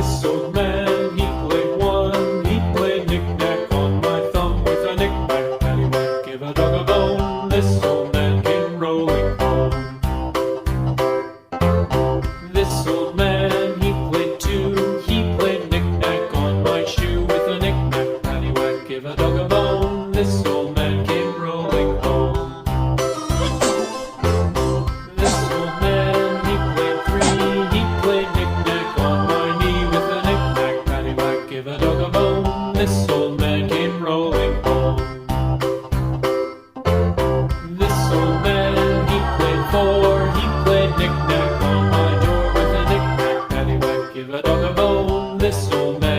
This old man, he played one. He played knick-knack on my thumb with a knick-knack, paddywhack, give a dog a bone. This old man came rolling home. This old man, he played two. He played knick-knack on my shoe with a knick-knack, paddywhack, give a dog a bone. This old man came rolling home. This old man, he played three. He played knick-knack on my knee with a knick-knack, paddywhack, give a dog a bone. This old man came rolling home. This old man, he played four. He played knick-knack on my door with a knick-knack, paddywhack, give a dog a bone. This old man